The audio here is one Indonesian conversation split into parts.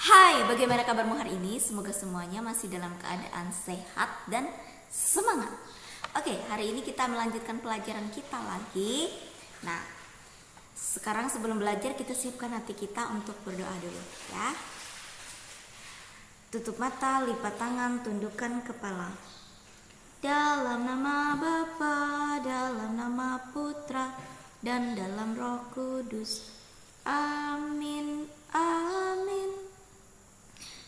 Hai, bagaimana kabarmu hari ini? Semoga semuanya masih dalam keadaan sehat dan semangat. Oke, hari ini kita melanjutkan pelajaran kita lagi. Nah, sekarang sebelum belajar kita siapkan hati kita untuk berdoa dulu ya. Tutup mata, lipat tangan, tundukkan kepala. Dalam nama Bapa, dalam nama Putra, dan dalam Roh Kudus. Amin, amin.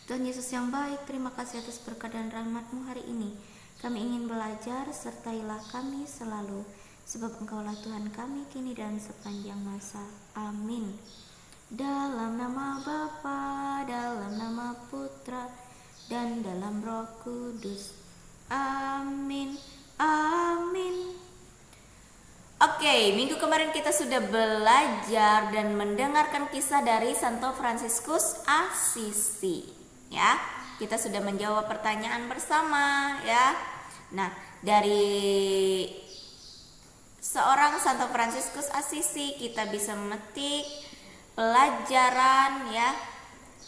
Tuhan Yesus yang baik, terima kasih atas berkat dan rahmat-Mu hari ini. Kami ingin belajar, sertailah kami selalu, sebab Engkaulah Tuhan kami kini dan sepanjang masa. Amin. Dalam nama Bapa, dalam nama Putra, dan dalam Roh Kudus. Amin, amin. Oke, minggu kemarin kita sudah belajar dan mendengarkan kisah dari Santo Fransiskus Assisi. Ya, kita sudah menjawab pertanyaan bersama ya. Nah, dari seorang Santo Fransiskus Assisi kita bisa memetik pelajaran ya,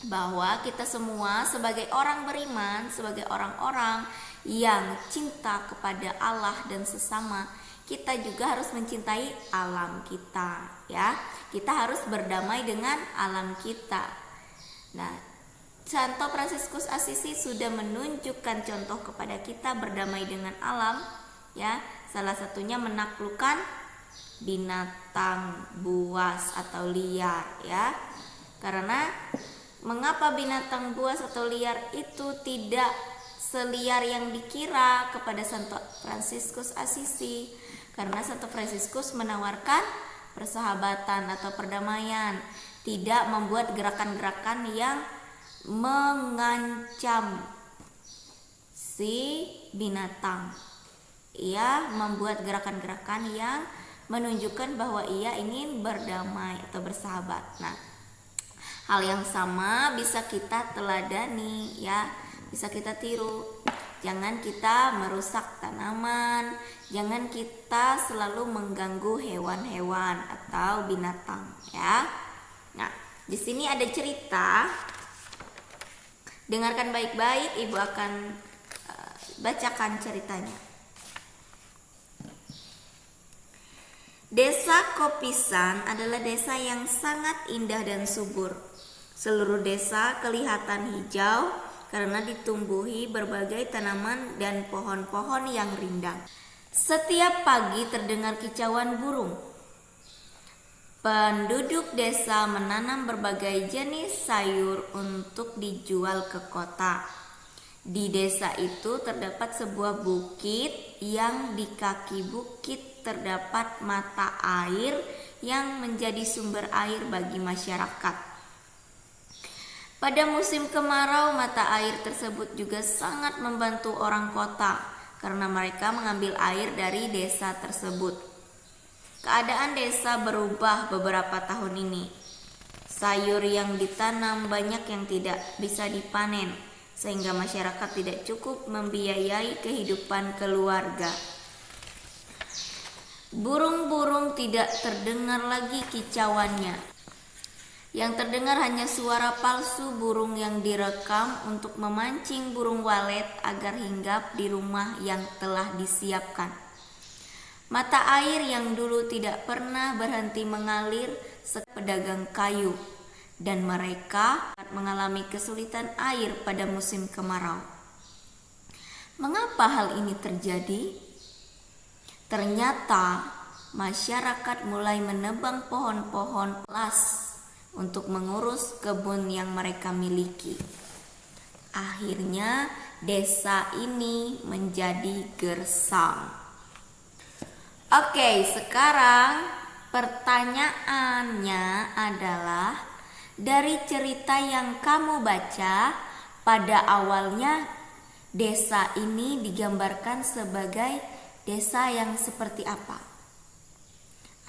bahwa kita semua sebagai orang beriman, sebagai orang-orang yang cinta kepada Allah dan sesama, kita juga harus mencintai alam kita ya. Kita harus berdamai dengan alam kita. Nah, Santo Fransiskus Assisi sudah menunjukkan contoh kepada kita berdamai dengan alam ya. Salah satunya menaklukkan binatang buas atau liar ya. Karena mengapa binatang buas atau liar itu tidak seliar yang dikira kepada Santo Fransiskus Assisi? Karena Santo Fransiskus menawarkan persahabatan atau perdamaian, tidak membuat gerakan-gerakan yang mengancam si binatang. Ia membuat gerakan-gerakan yang menunjukkan bahwa ia ingin berdamai atau bersahabat. Nah, hal yang sama bisa kita teladani ya, bisa kita tiru. Jangan kita merusak tanaman, jangan kita selalu mengganggu hewan-hewan atau binatang ya. Nah, di sini ada cerita. Dengarkan baik-baik, Ibu akan bacakan ceritanya. Desa Kopisan adalah desa yang sangat indah dan subur. Seluruh desa kelihatan hijau karena ditumbuhi berbagai tanaman dan pohon-pohon yang rindang. Setiap pagi terdengar kicauan burung. Penduduk desa menanam berbagai jenis sayur untuk dijual ke kota. Di desa itu terdapat sebuah bukit yang di kaki bukit terdapat mata air yang menjadi sumber air bagi masyarakat. Pada musim kemarau, mata air tersebut juga sangat membantu orang kota karena mereka mengambil air dari desa tersebut. Keadaan desa berubah beberapa tahun ini. Sayur yang ditanam banyak yang tidak bisa dipanen, sehingga masyarakat tidak cukup membiayai kehidupan keluarga. Burung-burung tidak terdengar lagi kicauannya. Yang terdengar hanya suara palsu burung yang direkam untuk memancing burung walet agar hinggap di rumah yang telah disiapkan. Mata air yang dulu tidak pernah berhenti mengalir seperti pedagang kayu, dan mereka mengalami kesulitan air pada musim kemarau. Mengapa hal ini terjadi? Ternyata masyarakat mulai menebang pohon-pohon las untuk mengurus kebun yang mereka miliki. Akhirnya desa ini menjadi gersang. Oke, sekarang pertanyaannya adalah, dari cerita yang kamu baca, pada awalnya desa ini digambarkan sebagai desa yang seperti apa?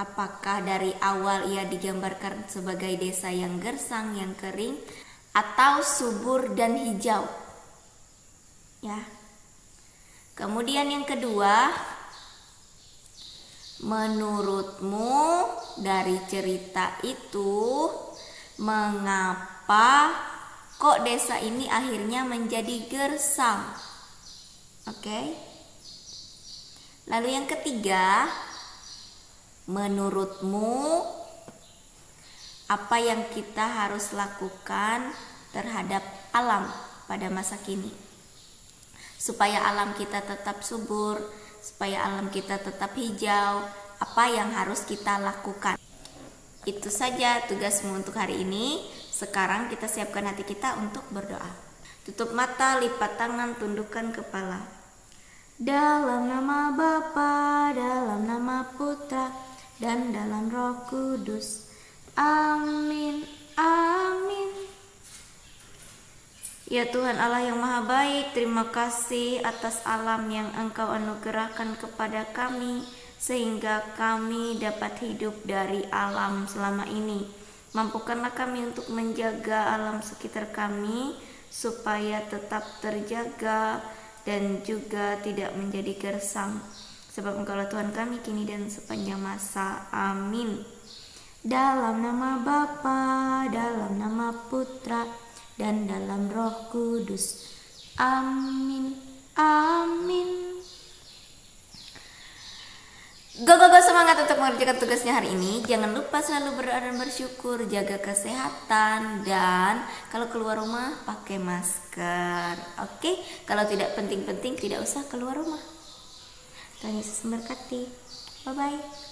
Apakah dari awal ia digambarkan sebagai desa yang gersang, yang kering, atau subur dan hijau? Ya. Kemudian yang kedua, menurutmu dari cerita itu mengapa kok desa ini akhirnya menjadi gersang? Oke. Lalu yang ketiga, menurutmu apa yang kita harus lakukan terhadap alam pada masa kini? Supaya alam kita tetap subur, supaya alam kita tetap hijau, apa yang harus kita lakukan? Itu saja tugasmu untuk hari ini. Sekarang kita siapkan hati kita untuk berdoa. Tutup mata, lipat tangan, tundukkan kepala. Dalam nama Bapa, dalam nama Putra, dan dalam Roh Kudus. Amin, amin. Ya Tuhan Allah yang Maha Baik, terima kasih atas alam yang Engkau anugerahkan kepada kami, sehingga kami dapat hidup dari alam selama ini. Mampukanlah kami untuk menjaga alam sekitar kami, supaya tetap terjaga dan juga tidak menjadi gersang. Sebab Engkaulah Tuhan kami kini dan sepanjang masa. Amin. Dalam nama Bapa, dalam nama Putra, dan dalam Roh Kudus. Amin, amin. Go semangat untuk mengerjakan tugasnya hari ini. Jangan lupa selalu berdoa dan bersyukur, jaga kesehatan, dan kalau keluar rumah pakai masker. Oke, kalau tidak penting-penting tidak usah keluar rumah. Tuhan Yesus memberkati. Bye bye.